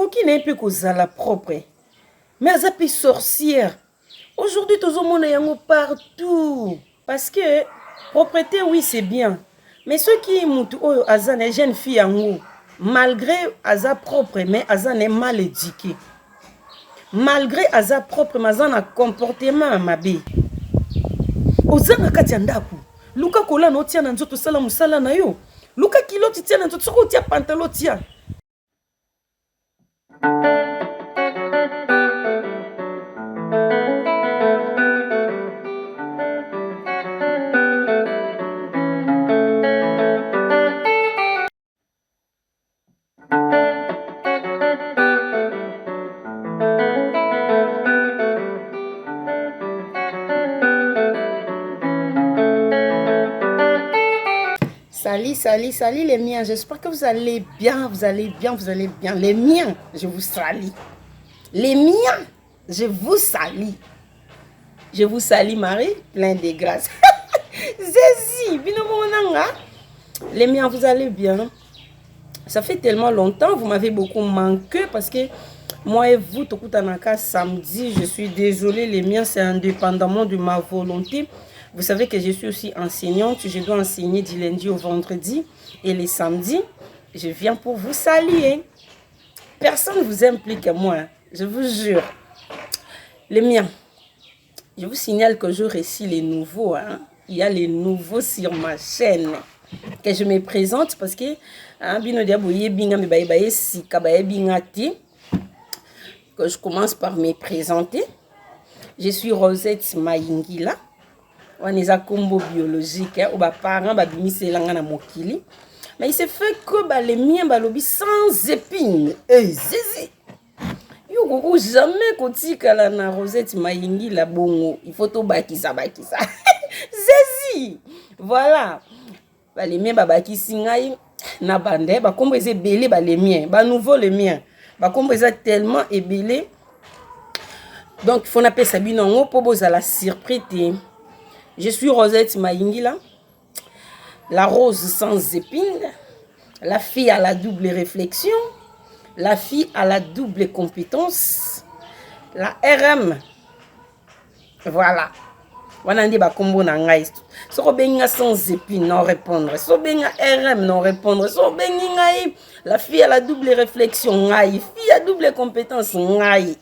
qui n'est plus kozala propre. Mais elle est sorcière. Aujourd'hui, tout le monde est partout. Parce que propreté, oui, c'est bien. Mais ceux qui sont les jeunes filles, malgré Aza propre, mais Aza est mal éduqué. Malgré Aza propre, mais Aza a un comportement mabé. Ozana katiandaku. Luka kola no tia na nzoto sala musala na yo. Luka kilo tia na nzoto soko tia pantalon tia. Salut les miens, j'espère que vous allez bien, vous allez bien. Les miens, je vous salue. Les miens, je vous salue. Je vous salue Marie, plein de grâce. Zézi, les miens, vous allez bien. Ça fait tellement longtemps, vous m'avez beaucoup manqué parce que moi et vous, Tokutanaka, samedi, je suis désolée, les miens, c'est indépendamment de ma volonté. Vous savez que je suis aussi enseignante, je dois enseigner du lundi au vendredi et les samedis, je viens pour vous saluer. Personne ne vous aime plus que moi, je vous jure. Les miens, je vous signale que je récite les nouveaux. Il y a les nouveaux sur ma chaîne que je me présente parce que que je commence par me présenter. Je suis Rosette Mayingila. On est à combo biologique, aux parents, mokili. Mais il se fait que les miens balobi sans épines. Zizi. Yo jamais koti kala na Rosette Mayingila bongo. Il faut tout bakisa. Zizi. Voilà. Les miens babaki singai na bande ba kombo eze belé les miens, ba nouveau les miens. Ba kombo eza tellement ébélé. Donc il faut appeler ça binongo pour boza la surprise. Je suis Rosette Mayingila, la rose sans épines, la fille à la double réflexion, la fille à la double compétence, la RM. Voilà. Wana ndi ba kombo na ngai. Soko benga sans épines non répondre. Soko benga RM non répondre. Soko benga ngai la fille à la double réflexion ngai, fille à double compétence ngai.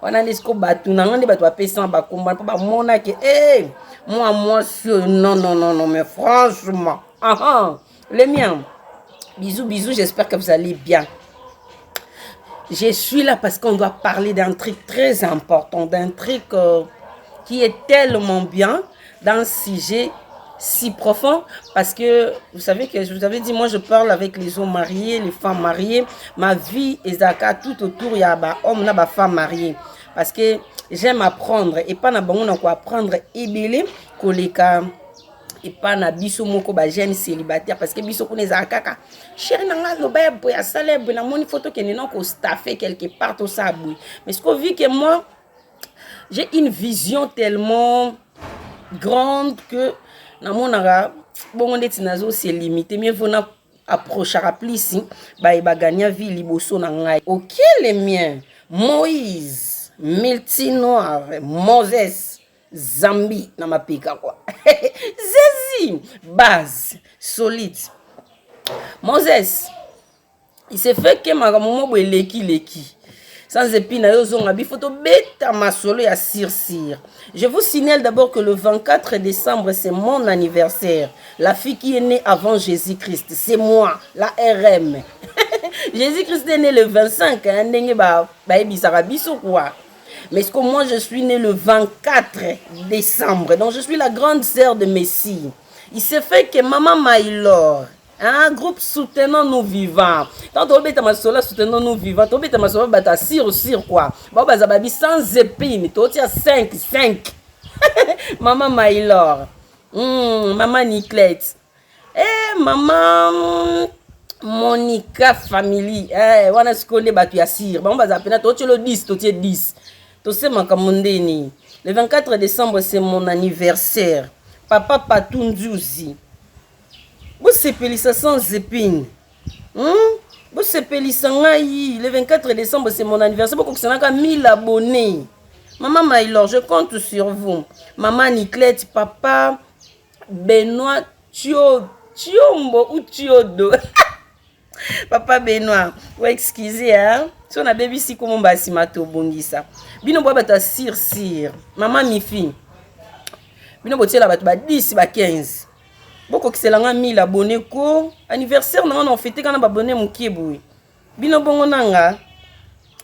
On a des scobatu, on a des bateaux à payer ba combat pour ba mona que moi non mais franchement les miens bisous, j'espère que vous allez bien. Je suis là parce qu'on doit parler d'un truc très important, d'un truc qui est tellement bien, d'un sujet si profond, parce que vous savez que je vous avais dit, moi je parle avec les hommes mariés, les femmes mariées. Ma vie est tout autour, il y a des hommes, il y a des femmes mariées. Parce que j'aime apprendre, et pas na bango na ko apprendre ébélé, koleka, et pas na biso moko ba jeune célibataire, parce que biso kone za kaka. Chéri nanga loba boya célèbre na moni photo que non ko staffé quelque part au sabou. Mais ce qu'on vit que moi j'ai une vision tellement grande que na monara bongo ndeti nazo c'est limité, mais vous na approcher plus si ba gagner vie liboso na ngai. OK les miens, Moïse Multi-noir, Moses, Zambi, na mapika quoi. Zézi, base, solide. Moses, il s'est fait que ma maman boue leki. Sans épine, il faut bêta ma solo à Sir. Je vous signale d'abord que le 24 décembre, c'est mon anniversaire. La fille qui est née avant Jésus-Christ, c'est moi, la RM. Jésus-Christ est né le 25, mais est-ce que moi je suis né le 24 décembre, donc je suis la grande sœur de Messie. Il se fait que Maman Maïlor, un groupe soutenant nos vivants. Tant on bête ma sola soutenant nos vivants, on bête ma sola bata sur quoi. Baba zababi sans épine, toi tu as 5. Maman Maïlor, Maman Niclette, Maman Monica Family, wana skole batu ya sir. Bon baza pena toi tu le 10, toi tu es 10. Toi c'est ma kamondeni. Le 24 décembre c'est mon anniversaire. Papa Patunduzi. Vous c'est pelissa sans épine. Vous sepelisa ngai le 24 décembre, c'est mon anniversaire. Beaucoup que 1000 abonnés. Maman Maïlor, je compte sur vous. Maman Niclette, papa Benoît Chiombo ou Chiodo. Papa Benoît, ouais, excusez, hein. Si on a bébé ici, comment on si mato bongisa. Bino boba ta sir. Maman Mifi. Bino botier la bat 10 ba 15. Boko ki selanga 1000 abonnés ko. Anniversaire non on fêté quand on abonné mon kieboui. Bino bongo nanga.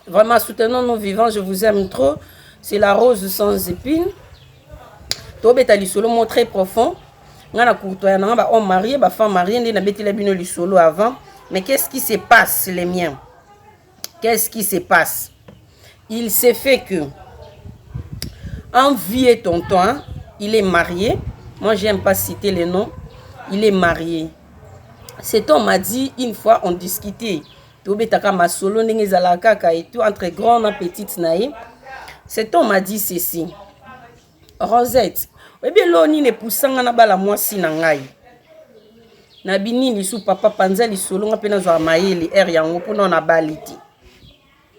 Vraiment soutenons nos vivants, je vous aime trop. C'est la rose sans épines. Tobeta li solo mon très profond. Ngana courtoya nanga ba homme marié, ba femme mariée, ndé na beti la bino li solo avant. Mais qu'est-ce qui se passe, les miens? Qu'est-ce qui se passe? Il s'est fait que, en vie et tonton, hein, il est marié. Moi, j'aime pas citer les noms. Il est marié. Cet homme m'a dit, une fois, on discutait. Et tout, entre grande et petite naïe. Cet homme m'a dit ceci. Rosette, eh bien, l'on n'est poussant na bala moi si nangai. Nabini li sou papa panza li solo nga pena zo maïli er yango pour non abaliti.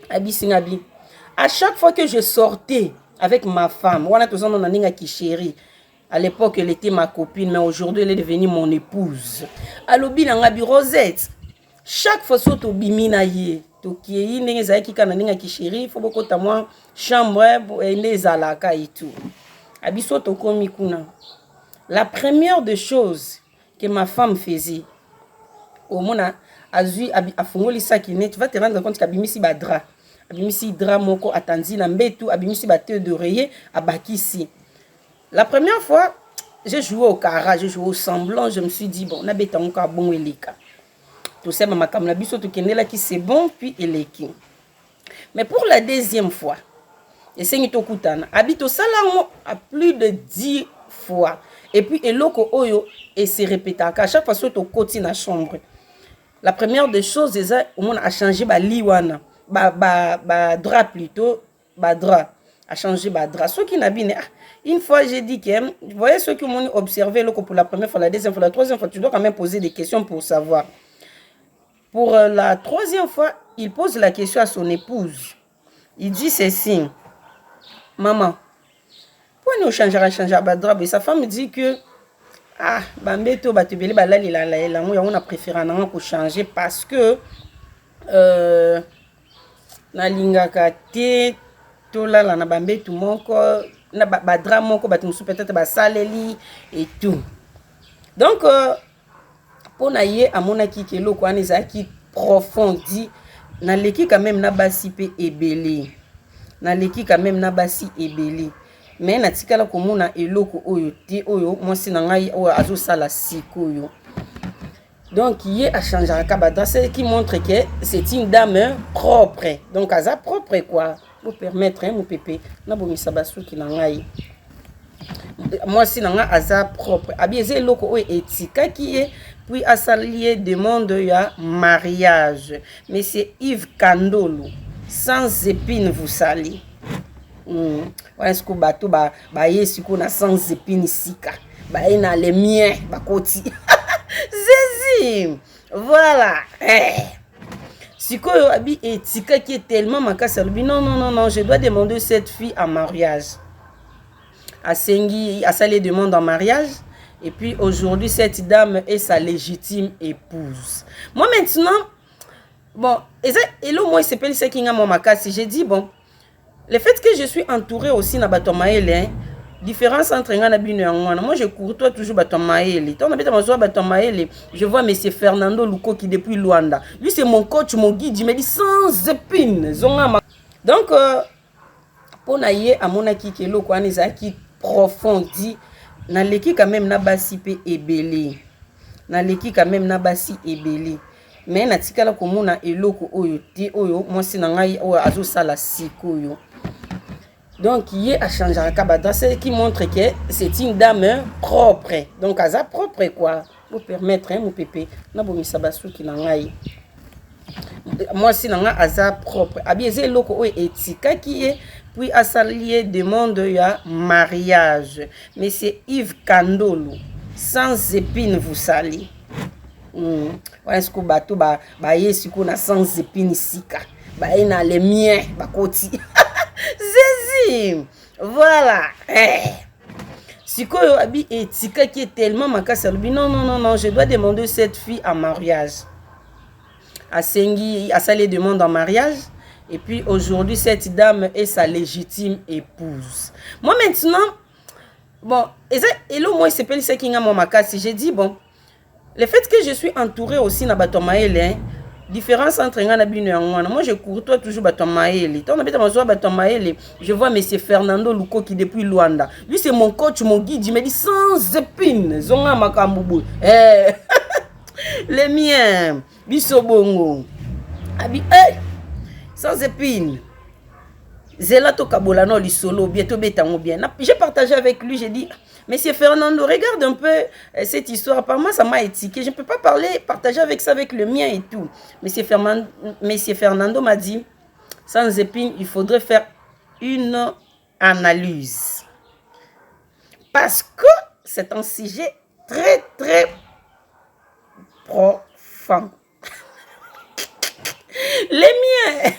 Abisi ngabi. À chaque fois que je sortais avec ma femme, wana tozana na ninga ki chérie. À l'époque elle était ma copine mais aujourd'hui elle est devenue mon épouse. Alobi na ngabi Rosette. Chaque fois soto bimina ye, to kiyi ndenge za ki kana ninga ki chérie, faut beaucoup ta moi chambre ende zalaka et tout. Abiso to komi kuna. La première des choses que ma femme faisait, au mona azui afungoli sakine, tu vas te rendre compte qu'abimisi badra, abimisi dra moko atandi na mbetu, abimisi bate d'oreiller, abakisi. La première fois, j'ai joué au cara, j'ai joué au semblant, je me suis dit bon, na beta encore bon eleka. Tout ça mama kam na biso to kenela ki c'est bon puis eleki. Mais pour la deuxième fois, et c'est to kutana, habito salango à plus de 10 fois. Et puis, eloko oyo, et se répète à chaque fois que tu côté dans la chambre. La première des choses, c'est au monde a changé ba liwana, ba drap plutôt, ba drap, a changé ba drap. Ceux qui n'habillent, une fois j'ai dit que, vous voyez ceux qui m'ont observé pour la première fois, la deuxième fois, la troisième fois, tu dois quand même poser des questions pour savoir. Pour la troisième fois, il pose la question à son épouse. Il dit ceci, maman. Pourquoi nous changeons à drap? Et sa femme dit que Bambeto batubeli balali la on a préféré pour changer parce que na lingaka te to la na Bambeto moko na badra moko batumusu peut-être basaleli et tout. Donc pour na ye amona ki kelo kwa neza ki profond dit na leki quand même na basi pe ebele. Na leki quand même na basi ebele. Mais natikala komona eloko oyo te oyo mwasi na ngai oyo azo sala sikoyo. Donc il a changé à kabada, ce qui montre que c'est une dame propre. Donc aza propre quoi pour permettre mon pépé na bomisa basu ki na ngai. Mwasi na ngai aza propre. Abieze eloko oyo etika ki e puis asalié demande ya mariage. Mais c'est Yves Kandolo sans épine vous sali. Est-ce que bateau ba yesu ko na sans épines sika ba na les miens ba koti Zézi voilà sikoyo abi etika qui est tellement makasa non je dois demander cette fille en mariage à Sengi à sa les demande en mariage et puis aujourd'hui cette dame est sa légitime épouse. Moi maintenant bon et là moi il s'appelle ça qui nga mon makasi j'ai dit bon. Le fait que je suis entouré aussi na batomaele, différence entre nga na bino yangwana. Moi je courtois toujours batomaele. Tant na mazo batomaele, je vois monsieur Fernando Luko qui depuis Luanda. Lui c'est mon coach, mon guide, il me dit sans épine. Donc pour na ye amona ki kelo kwa neza ki profond dit na leki quand même na basi pe ebele. Na leki quand même na basi ebele. Mais natikala komona eloko oyo te oyo mwasi na ngai oyo azo sala sikoyo. Donc il a changé à kabada, ce qui montre que c'est une dame propre. Donc aza propre quoi pour permettre mon pépé na bomisa basu ki na ngai. Mwasi na ngai aza propre. Abieze eloko oyo etika ki e puis asalié demande ya mariage. Mais c'est Yves Kandolo sans épine vous sali. Wana siko bato ba ye siko na sans épine sika. Ba ye na les miens ba koti. Zézi. Voilà. Sikoyo abi etika qui est tellement makasi alobi non, je dois demander cette fille en mariage. Asengi asali demande en mariage et puis aujourd'hui cette dame est sa légitime épouse. Moi maintenant bon, et là moi c'est pas ce qui nga mon makasi, j'ai dit bon, le fait que je suis entouré aussi na bato maele, différence entre nga na bino yangwana. Moi je courtois toujours bato maele. Tant na beta mazo bato maele, je vois monsieur Fernando Luko qui depuis Luanda. Lui c'est mon coach, mon guide, il me dit sans épine, zonga makambubu. Les miens, biso bongo. Abi sans épine. Zelato Kabolano lisolo bientôt betango bien. J'ai partagé avec lui, j'ai dit Monsieur Fernando, regarde un peu cette histoire. Apparemment, ça m'a étiqué. Je ne peux pas partager avec ça avec le mien et tout. Monsieur Fernando m'a dit, sans épine, il faudrait faire une analyse. Parce que c'est un sujet très, très profond. Les miens,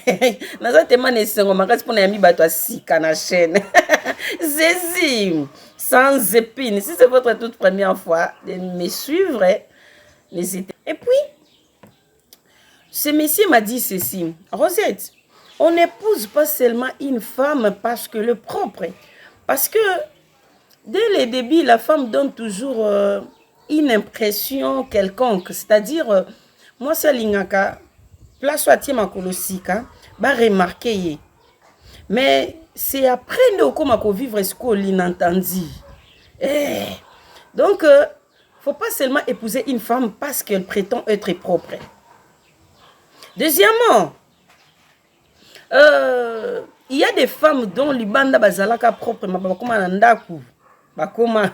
sans épine. Si c'est votre toute première fois de me suivre, n'hésitez. Et puis, ce monsieur m'a dit ceci. Rosette, on n'épouse pas seulement une femme parce que le propre. Parce que dès le début, la femme donne toujours une impression quelconque. C'est-à-dire, moi, c'est l'ingaka. Place à tia makolosika, ba remarquer. Mais c'est après nous comment vivre ce qu'on l'inentendit. Donc, faut pas seulement épouser une femme parce qu'elle prétend être propre. Deuxièmement, il y a des femmes dont l'ibanda bazalaka propre, mais bakoma nandaku, bakoma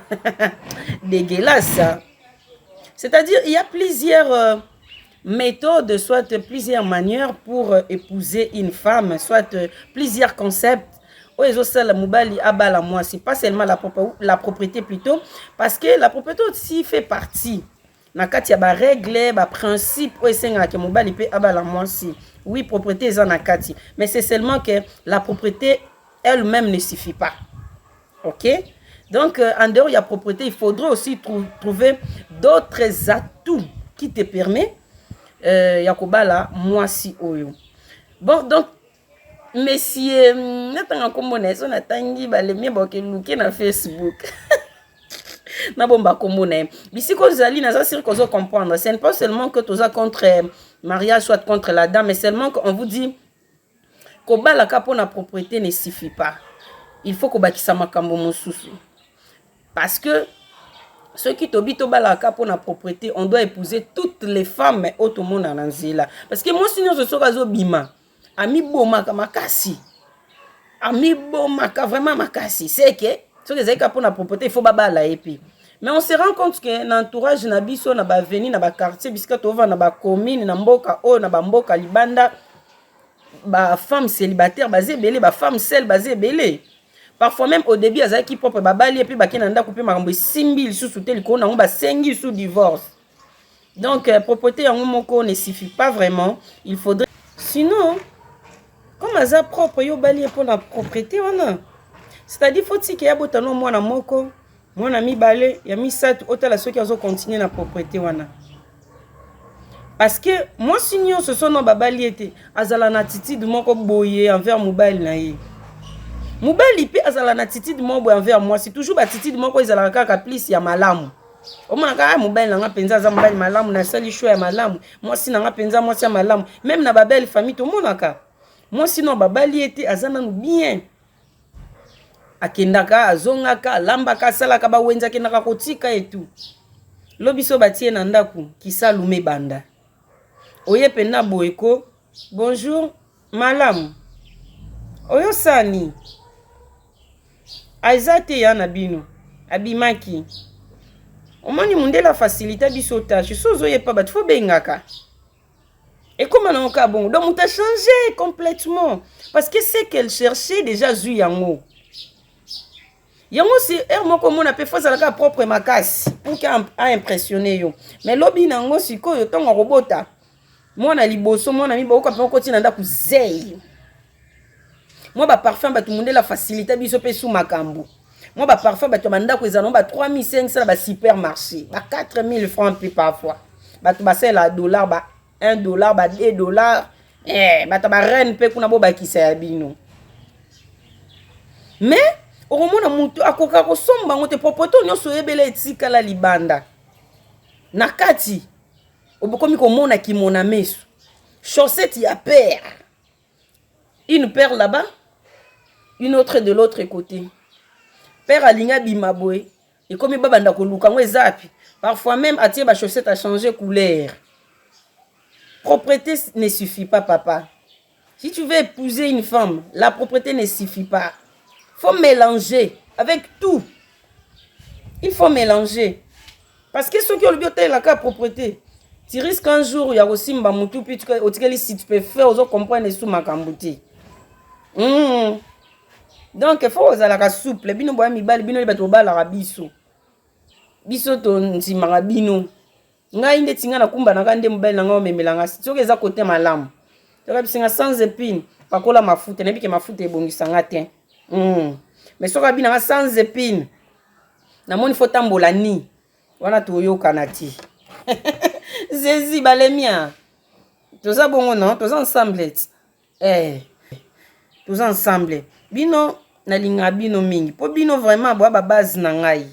dégueulasse. C'est-à-dire, il y a plusieurs méthodes, soit plusieurs manières pour épouser une femme, soit plusieurs concepts. C'est pas seulement la propriété plutôt, parce que la propriété aussi fait partie. Il y a des règles, des principes. Oui, propriété est en akati. Mais c'est seulement que la propriété elle-même ne suffit pas. Ok? Donc, en dehors de la propriété, il faudrait aussi trouver d'autres atouts qui te permettent Yakobala, moi si oyo. Bon, donc, monsieur, natanga komone, so natangi balemi bokeluke na Facebook. Na bomba komone. Bisi ko zali na za sir kozo comprendre. Ce n'est pas seulement que tu as contre mariage, soit contre la dame, mais seulement qu'on vous dit kobala kapo na propriété ne suffit pas. Il faut ko bakisa makambo mosusu. Parce que ceux qui t'obito balaka pour la propriété, on doit épouser toutes les femmes au tout monde en Anzela. Parce que moi, sinon, je serai zo bima. Ami bomaka makasi. Ami bomaka vraiment makasi. C'est que, ceux qui ont pour la propriété, il faut babala et puis. Mais on se rend compte que l'entourage na biso na ba veni na ba quartier bisika tova na ba commune na mboka o na ba mboka libanda ba femme célibataire basé belé ba femme seule basé belé. Parfois même au début, ils ont qui propre babali et puis bakinanda coupé marambo 6000 sous soutien qu'on a on ba 5000 sous divorce. Donc propriété en moko ne suffit pas vraiment, il faudrait sinon comme aza propre yo bali pour la propriété on a. C'est-à-dire faut qu'il y a botano mwana moko, mwana mibale, ya misatu otala ceux qui ont continuer la propriété wana. Parce que moi sinon ce sont nos babali été azala na attitude moko boye envers mobile na ye. Mobali pe azala na attitude moko envers moi, c'est toujours attitude moko ezala kaka plus ya malamu. Omona ka mobile nga penza za mobile malamu na sali choix ya malamu. Moi si nga penza moi si ya malamu, même na babel famille to monaka. Moi sinon babali été azana nou bien. Akendaka azongaka lambaka salaka ba wenza kendaka kotika et tout. Lobiso batie na ndaku kisalume banda. Oye pena boeko. Bonjour malamu. Oyo sani. Aizate ya nabino. Abimaki. Omani munde la facilité biso tâche. Sozo ye pa bat fo bengaka. Et comment on a bon? Donc on t'a changé complètement. Parce que c'est qu'elle cherchait déjà zu yango. Yango si moko mona pe faut zalaka propre makasi pour qu'à impressionner yo. Mais lobi nango sikoyo tongo robota. Mwana liboso mwana miboka pe okoti na ndaku zei. Moi ba parfum ba tout monde la facilité biso pe sous makambo. Moi ba parfum ba to bandako ezano ba 3500 ba supermarché, ba 4000 francs plus parfois. Ba to ba c'est la dollar ba $1 ba $2. Ba to ba reine pe kuna bo ba kisa ya bino. Mais oromona mutu akoka ko somba ngote popoto nyoso ebele etika la libanda. Nakati obokomi ko mona ki mona mesu. Chaussette ya paire. Une paire là-bas, une autre de l'autre côté. Père alinga bimabwe et comme babanda ko luka ngo ezapi. Parfois même atie ba chaussette a changé couleur. Propreté ne suffit pas papa. Si tu veux épouser une femme, la propreté ne suffit pas. Faut mélanger avec tout. Il faut mélanger. Parce que ceux qui ont le bioté la propreté, tu risques un jour il y a aussi mba mutu puis si tu peux faire aux autres comprendre sous ma kambouti. Donc il faut la souple bino boya mibali bino bato bala rabiso. Biso to nzima bino. Ngai nde tinga na kumba na kande mobali na ngao memelanga. Soki eza côté malamu. Toka bisinga sans épine, pakola mafuta, nebi ke mafuta ebongisa ngate. Mais soka bina sans épine. Na moni faut tambola ni. Wana toyoka na ti. Zezi balemia. Toza bongo non, toza ensemble. Toza ensemble. Bino na linga bino mingi. Po bino vraiment boa ba base na ngai.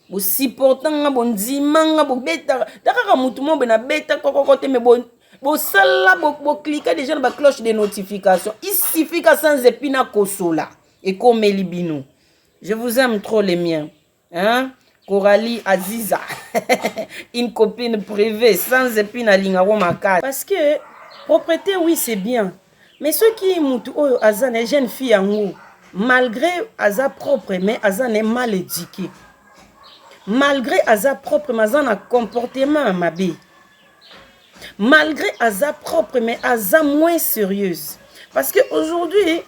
Bo supportanga bo ndimanga bo beta. Dakaka mutu mo be na beta kokokote me bo sala bo cliquer déjà na ba cloche de notification. Il suffit que sans épina kosola et comme libino. Je vous aime trop les miens. Hein? Coralie Aziza, une copine privée, sans épine à l'ingaro-maka. Parce que propreté, oui, c'est bien. Mais ceux qui moutent, oh, Azan est jeune fille en haut, malgré Azan propre, mais Azan est mal éduqué. Malgré Azan propre, mais Azan a comportement, ma bille. Malgré Azan propre, mais Azan moins sérieuse. Parce qu'aujourd'hui,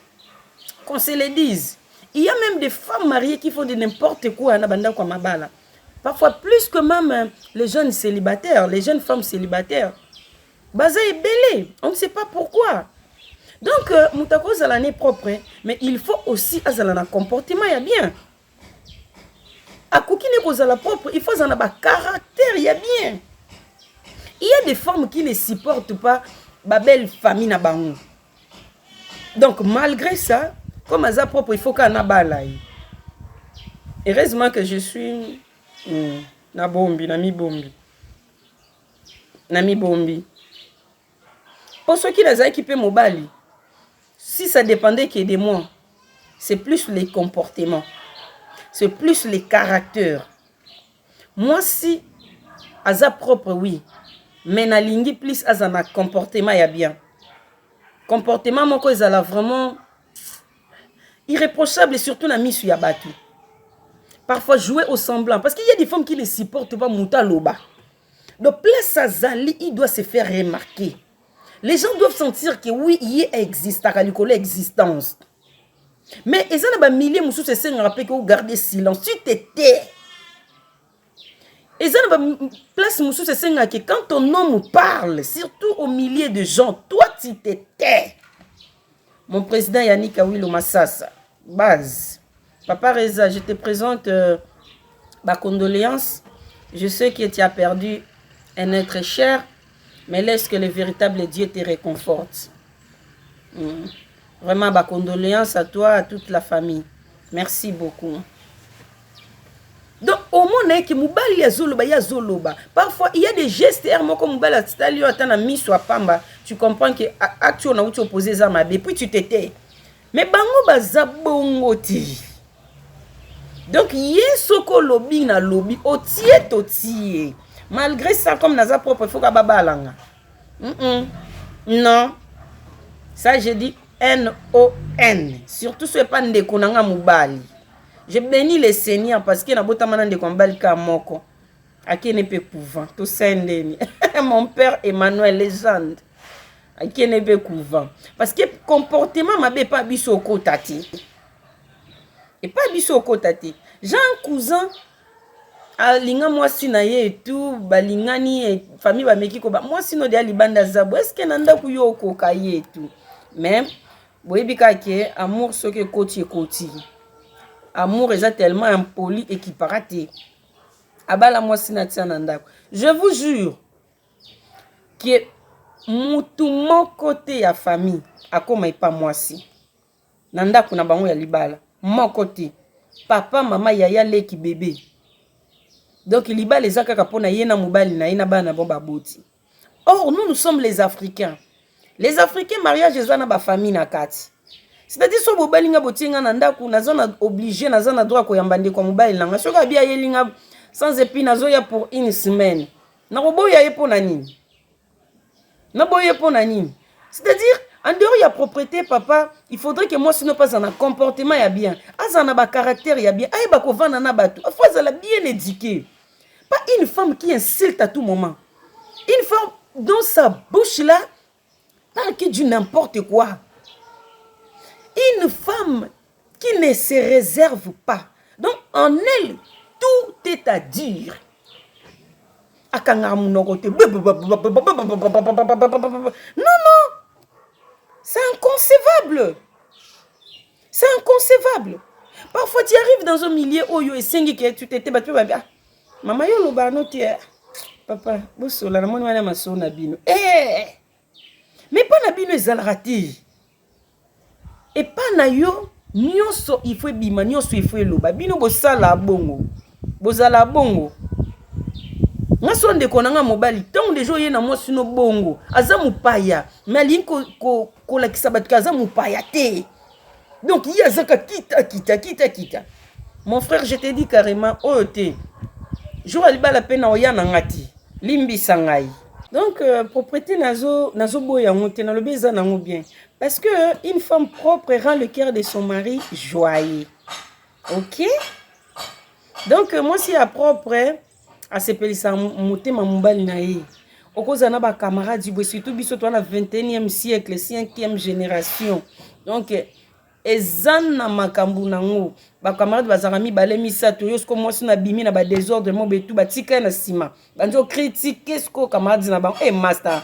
qu'on se le dise, il y a même des femmes mariées qui font de n'importe quoi. Parfois plus que même les jeunes célibataires, les jeunes femmes célibataires. Baza est belé, on ne sait pas pourquoi. Donc, moutako zalane propre, mais il faut aussi azalana comportement ya bien. Akouki ne kozala propre, il faut zalana caractère ya bien. Il y a des femmes qui ne supportent pas ba belle famille na bango. Donc malgré ça, comme Aza propre, il faut qu'on a balai. Heureusement que je suis Nabombi, Nami Bombi. Nami Bombi. Pour ceux qui les ont équipés mobile, si ça dépendait que de moi, c'est plus les comportements. C'est plus les caractères. Moi, si Aza propre, oui. Mais Nalingi plus Aza na comportement, il y a bien. Comportement, moi, ils ont vraiment irréprochable et surtout na misu ya batu. Parfois jouer au semblant. Parce qu'il y a des femmes qui ne supportent pas Mouta Loba. Donc place Azali, il doit se faire remarquer. Les gens doivent sentir que oui, il existe à l'existence. Mais ils ont un millier de choses qui rappellent que vous gardez silence. Tu te tais. Ils ont une place que quand ton homme parle, surtout au milieu de gens, toi tu te tais. Mon président Yannick Awilo Massassa. Base. Papa Reza, je te présente ma condoléance. Je sais que tu as perdu un être cher, mais laisse que le véritable Dieu te réconforte. Vraiment, ma condoléance à toi, à toute la famille. Merci beaucoup. Donc, au moins, que Moubali ya zoloba. Parfois, il y a des gestes, comme Moubali a tu comprends que actuellement, tu opposé ça ma puis tu t'étais. Mais bango bazabongoti. Donc yesoko lobby na lobby otie. Malgré ça comme naza propre il faut ka babalanga. Non. Ça je dis N-O-N. Surtout ce pas ndeko nanga mobali. Je bénis le Seigneur parce que na botamana ndeko mbali ka moko. Akene pe couvent. To sendeni. Mon père Emmanuel légende. Akene pe couvent. Parce que comportement mabe pas biso ko tati. Et pas biso kotate. J'ai un cousin, alinga mwasi na ye et tout, balingani et famille ba meki ko ba mwasi no dia libanda zabo. Est-ce que nanda ku yo koka ye et tout. Mais boyebi ka ke amour soki koti koti. Amour est tellement impoli et qui parate. Abala mwasi na tia nanda. Je vous jure que mutu mon côté ya famille akoma pas mwasi. Nanda kuna bango ya libala. Mon côté. Papa, maman, yaya, leki, bébé. Donc, libala les akaka pona yena mobali na yena bana bomba boti. Or, nous sommes les Africains. Les Africains, mariage, ils ont ba famille na kati. C'est-à-dire, si vous avez un nanda, vous êtes obligé, vous avez droit à yambande kwa mobile nanga. Si vous avez yelinga sans épine, vous avez pour une semaine. Na roboya ye pona nini? Na boye pona nini? C'est-à-dire, en dehors il y a propriété, papa, il faudrait que moi, sinon pas un comportement y a bien, un caractère y a bien, aïe bako vana na batu, faut la bien éduquée. Pas une femme qui insulte à tout moment. Une femme dans sa bouche là, parle que du n'importe quoi. Une femme qui ne se réserve pas. Donc en elle, tout est à dire. Non, non. C'est inconcevable. C'est inconcevable. Parfois, tu arrives dans un milieu où tu t'étais battu. Maman, yo lo ba no tie. Papa, boso la moni wana maso na bino. Mais pas na bino ezalrati. Et pas na yo nyonso il faut bima nyonso il faut loba. Bino bosala bongo. Bozala bongo. Nga sonde konanga mobali tant de jours yena mwasi no bongo aza mupaya mais ali ko la kisabatu aza mupaya te. Donc il y a zaka kita. Mon frère, je te dis carrément oyote. Jour aliba la peine oyana ngati limbi sangai. Donc propriété nazo boya ngote na lobeza nango bien parce que une femme propre rend le cœur de son mari joyeux. OK? Donc moi si à propre à se pelisa motema mobali na ye okoza na ba camarades du surtout biso to na 21e siècle 5e génération. Donc ezana makambu nango ba camarades bazanga mibale misato yosko mwasi na bimi na ba désordre mo betu batika na sima banzo critiquer ce que camarades na ba master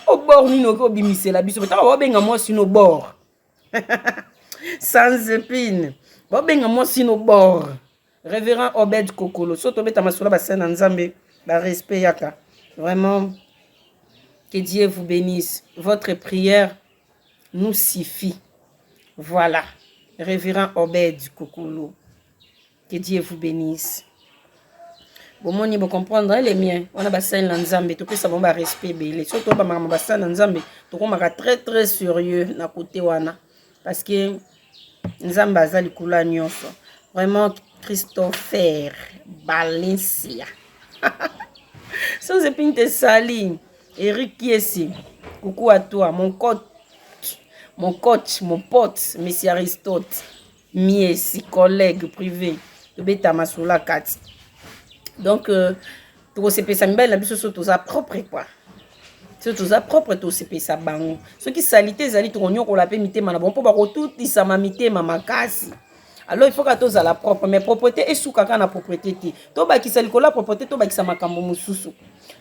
au bord ni no ko bimisela biso betaka ba benga mwasi no bord sans épine ba benga mwasi no bord. Révérend Obed Kokolo, soto beta masula ba sena nzambe ba respect yaka. Vraiment que Dieu vous bénisse. Votre prière nous suffit. Voilà. Révérend Obed Kokolo. Que Dieu vous bénisse. Bon moni bon comprendre les miens. On a ba sena nzambe to pesa bon ba respect belé. Soto ba mama ba sena nzambe to ko maka très sérieux na côté wana parce que nzambe azali kula nyonso. Vraiment Christopher Valencia. Sans épine te saline. Eric Kiesi. Coucou à toi, mon coach, mon pote, Monsieur Aristote. Miesi, collègue privé. De Beta Masula Kat. Donc, tu sais, ça me belle, la biso sur tout ça propre quoi. C'est tout ça propre, tout c'est ça bango. Ce qui salité, zali tu qu'on l'a fait mité mana bon pour tout ça m'a mité mama kasi. Alors il faut que tu aies la propre, mais propreté est sous kaka na propreté ti. To ba ki sa likola propreté to ba ki sa makambo mususu.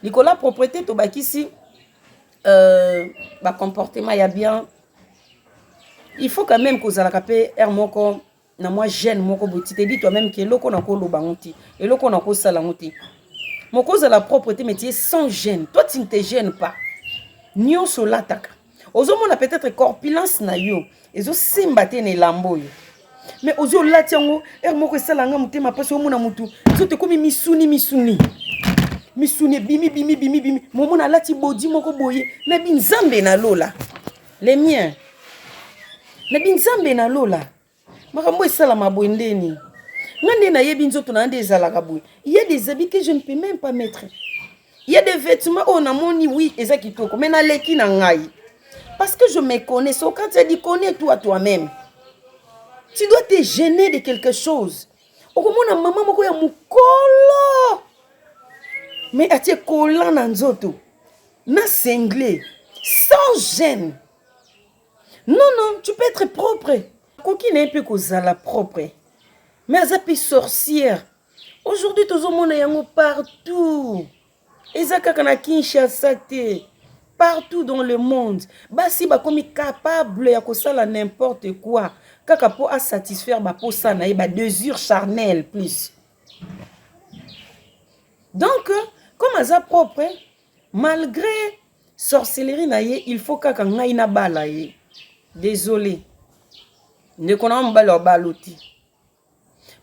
Likola propreté to ba ki si ba comportement ya bien. Il faut quand même que za la capé er moko na moi jeune moko boti te dit toi-même que loko na ko lo banguti et loko na ko sala nguti. Moko za la propreté mais tu es sans gêne. Toi tu ne te gênes pas. Nyonso lataka. Ozomona peut-être corpulence na yo. Ezo simbate ne lambo yo. Mais aux yeux là tiango er moko salanga mutema passe au mona mutu sote komi misuni bimi momona lati bodi moko boye na binzambe na lola les miens na binzambe na lola makambo esala mabwendeni ngande na yebi nzoto na ande ezalaka boye. Il y a des habits que je ne peux même pas mettre. Il y a des vêtements oh na moni oui eza kitoko mais na leki na ngai parce que je me connais. So quand tu dis connais-toi toi-même. Tu dois te gêner de quelque chose. Okomona maman moko ya mukolo. Mais atie collant na nzoto. Na cinglé. Sans gêne. Non, tu peux être propre. Koki n'est plus kozala propre. Mais azapi sorcière. Aujourd'hui, tous les monde yango partout. Ezaka na Kinshasa te. Partout dans le monde. Basi ba komi capable ya kosala n'importe quoi. Kaka po a satisfaire ba posa na ye ba désir charnel plus. Donc, comme aza propre, malgré sorcellerie na ye, il faut kaka ngai na bala ye. Désolé. Ne connais pas baloti.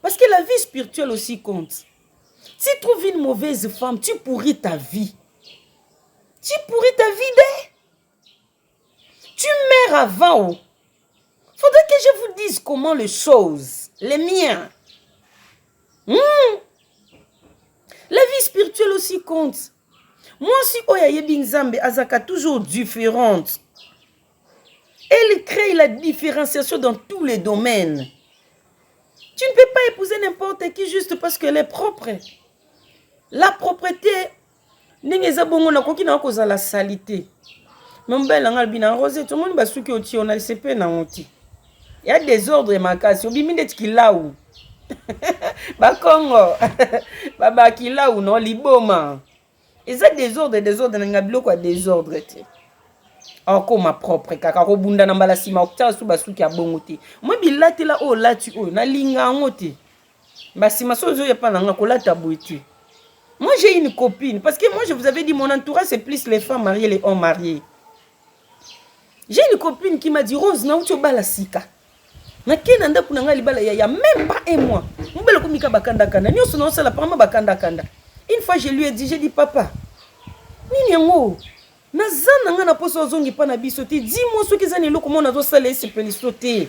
Parce que la vie spirituelle aussi compte. Si tu trouves une mauvaise femme, tu pourris ta vie. Tu pourris ta vie d'elle. Tu meurs avant. Faudrait que je vous dise comment les choses, les miens. La vie spirituelle aussi compte. Moi aussi, Oya Binzambe Azaka toujours différente. Elle crée la différenciation dans tous les domaines. Tu ne peux pas épouser n'importe qui juste parce qu'elle est propre. La propreté, la salité. Mon bel angal rosé, tout le monde va souki au ti, on a le CP na onti. Il y a des ordres ma casse, obi mindet ki là où. Ba Congo. Baba ki là où non liboma. Et ça des ordres na biloko a des ordres te. Encore ma propre kaka ko bunda na mbala sima okta su basuki ya bongo te. Moi bilate la o lati o na linga ngote. Ba sima sozo ya pa na nga ko lata boiti. Moi j'ai une copine parce que moi je vous avais dit mon entourage c'est plus les femmes mariées les hommes mariés. J'ai une copine qui m'a dit Rose na ucho bala sika. Na kena ndapu na nga libala ya même pas un mois. Mbele ko mika bakanda kanda. Nyoso na osala parama bakanda kanda. Une fois je lui ai dit, j'ai dit papa. Nini yango? Nazana nga na poso ozongi pa na biso te. Dis-moi ce que zani loko mo nazo sala ese peliso te.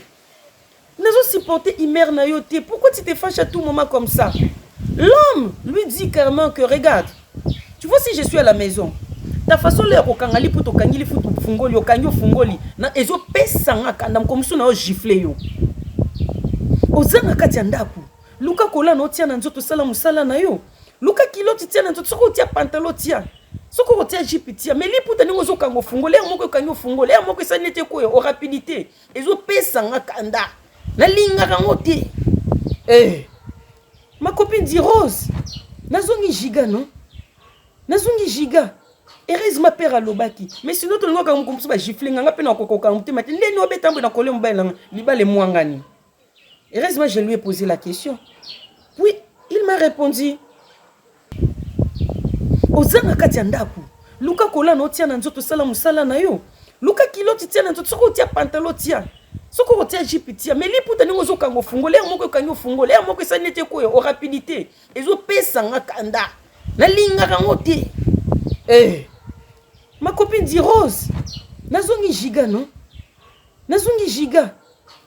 Nazo supporter imer na yo te. Pourquoi tu te fâches à tout moment comme ça? L'homme lui dit carrément que regarde. Tu vois si je suis à la maison. Ta façon le kokangali pour to kangili futu fungoli okanyo fungoli na ezo pesa nga kanda mkomsu na o gifle yo. Ozanga kati ndaku. Luka kola no tia na nzoto sala musala na yo. Luka kiloti tia na nzoto soko tia pantalon tia. Soko tia jipi tia mais li puta ningo zo kango fungoli moko kanyo fungoli moko sanete ko yo rapidité. Ezo pesa nga kanda. Na linga kango te. Ma copine dit Rose. Nazongi giga non? Nazongi giga. Erez ma père à l'obaki. Mais sinon, tout le monde a comme ça, gifle, n'a pas de coca, on te met les noix bétambe dans le colombe, liba les moangani. Erez moi, je lui ai posé la question. Puis, il m'a répondu. Ozanga katiandaku. Luka kola no tia na nzoto sala musala na yo. Luka kiloti tia na nzoto soko tia pantalon tia. Soko tia jipi tia. Mais li puta ningo zo kango fungole, moko kanyo fungole, moko sanete ko yo, rapidité. Ezo pesa nga kanda. Na linga kango te. Ma copine dit Rose, nazongi giga non? Nazongi giga.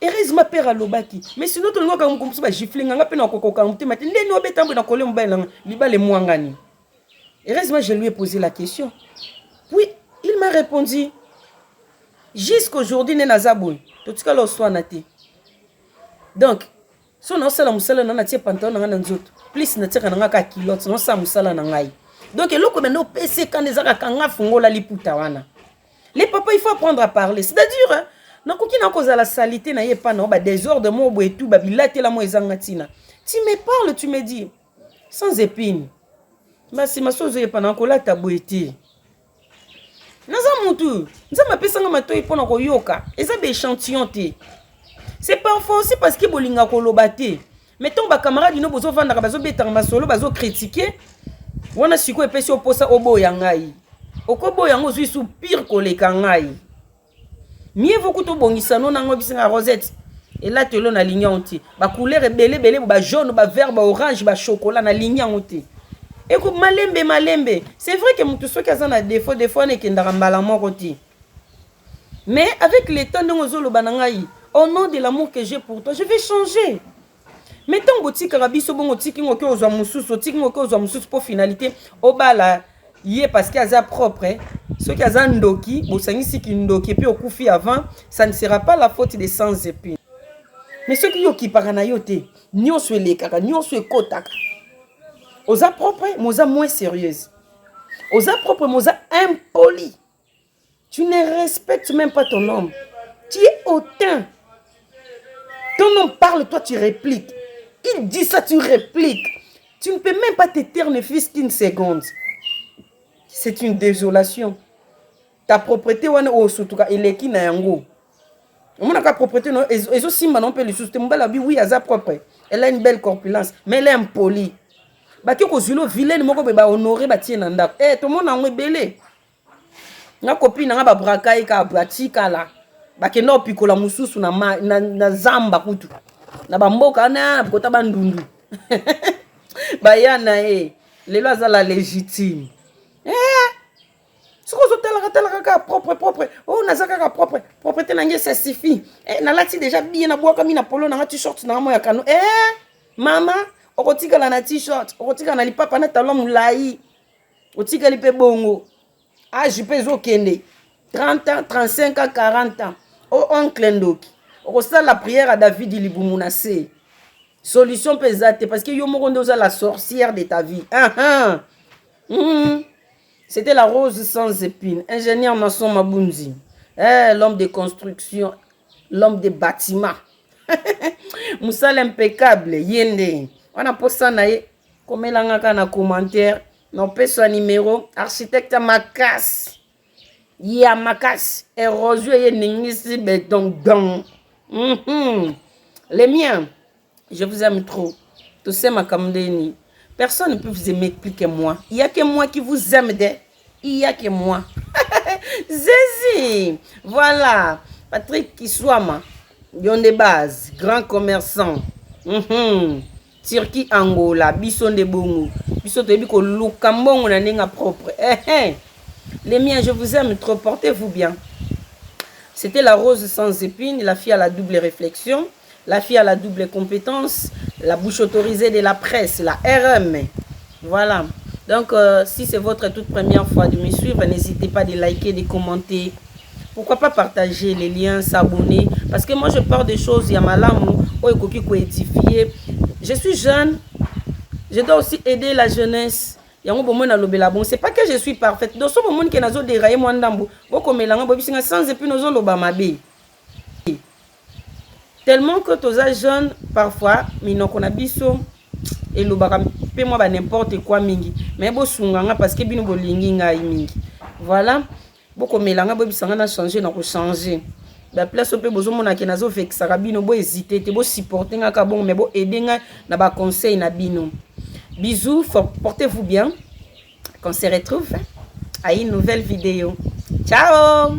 Erez ma père à l'obaki. Mais sinon tout le monde a comme ça gifle nga pe na kokoka mte mate ndeni obetambo na kole mbala liba le mwangani. Erez moi je lui ai posé la question. Puis il m'a répondu jusqu'aujourd'hui ne nazaboy. Totika lo soa na te. Donc so na sala musala na tie pantalon na nzoto. Plus na tika na ka kilote no sa musala na ngai. Donc, l'autre maintenant, PC quand les aracanga font la liputa wana. Les papas, il faut apprendre à parler. C'est-à-dire, hein, n'a qu'aucune cause à la salité, n'a pas non, bah désordre, moi et tout, bah bilate la moi zangatina. Tu me parles, tu me dis, sans épine. Bah si ma chose est pas non, la taboueti. Naza mutu, nza ma pesa nga mato ipona ko yoka. Eza be échantillon te. C'est parfois aussi parce que bolinga ko lobate. Mettons ba camarade ino bozo vanda ka bazo betanga masolo bazo critiquer. Wana siko epesi oposa obo ya ngai. Okobo yango zwi sou pire koleka ngai. Mieux vaut to bongisa no nango bisinga rosette. Et là telo na ligne onti. Ba couleur belé ba jaune, ba vert, ba orange, ba chocolat na ligne onti. Eko malembe. C'est vrai que mutu soki azana défaut des fois ne kendara mbala moko ti. Mais avec le temps de ngozolo banangai, au nom de l'amour que j'ai pour toi, je vais changer. Mettons boutique rabiso bongo tiki ngoke ozwa mususu tiki ngoke ozwa mususu pour finalité obala yé parce qu'il y a propre ceux qui a ndoki bosangisi ki ndoki puis okufi avant ça ne sera pas la faute des sans épines mais ceux qui yoki parana yote nyonso elekaka nyonso ekotaka oza propre moza moins sérieuse oza propre moza impoli tu ne respectes même pas ton homme tu es hautain ton homme parle toi tu répliques. Il dit ça, tu répliques. Tu ne peux même pas te taire ne fût-ce qu'une seconde. C'est une désolation. Ta propriété, il est qui na yango. On a propriété, et aussi, on peut le soutenir. Oui, elle est propre. Elle a une belle corpulence, mais elle est impolie. Baki ko zulo vilaine moko be ba honorer ba tie na ndako. Tout le monde en rebelle. Na copine nga ba brakai ka batika la. Baki no pikola mususu na zamba kutu. Na ba mboka na kota ba ndundu. Ba yana lelo azala légitime. Soko zotela ka propre. Oh nazaka ka propre. Propreté nange ça suffit. Na lati déjà bien na boaka mi na polo na t-shirt na mo ya kano. Mama okotika na t-shirt, okotika na lipapa na talon mulai. Otika lipe bongo. Âge pe zo kende. 30 ans, 35 ans, 40 ans. Oh oncle Ndoki. Okosala la prière à David Libumunase. Solution pesate parce que yo moko ndoza la sorcière de ta vie. C'était la rose sans épines. Ingénieur Masson Mabunzi. L'homme de construction, l'homme de bâtiment. Moussal impeccable. Yende. On a posté ça comme il a un commentaire. Non, pas son numéro. Architecte Makas. Ya Makas. Érosion et ningisi béton. Les miens. Je vous aime trop. Tout ça m'a kamdeni. Personne ne peut vous aimer plus que moi. Il n'y a que moi qui vous aime. Il n'y a que moi. Zézi. Voilà. Patrick Kiswama. Yon de base. Grand commerçant. Turquie, Angola. Bisson de Bongo. Bisson de Biko Lukambon. On a propre. Les miens, je vous aime trop. Portez-vous bien. C'était la rose sans épines. La fille à la double réflexion. La fille à la double compétence, la bouche autorisée de la presse, la RM. Voilà. Donc, si c'est votre toute première fois de me suivre, n'hésitez pas de liker, de commenter. Pourquoi pas partager les liens, s'abonner. Parce que moi, je parle des choses, il y a ma lame, édifier. Je suis jeune. Je dois aussi aider la jeunesse. C'est pas que je suis parfaite. Dans ce moment, que nous déraillé moi ndambo. Sans épines, nous avons tellement que tous les jeunes, parfois, mais non qu'on a biso et le bakam pe moi n'importe quoi mingi. Mais bo sunganga parce que bino bolingi ngai mingi. Voilà. Boko melanga bo bisanga na changer na ko changer. Ba place pe bozo mona ke nazo vexa bino bo hésiter te bo supporter nga ka bon mais bo aider nga na ba conseil na bino. Bisous, portez-vous bien. Qu'on se retrouve à une nouvelle vidéo. Ciao.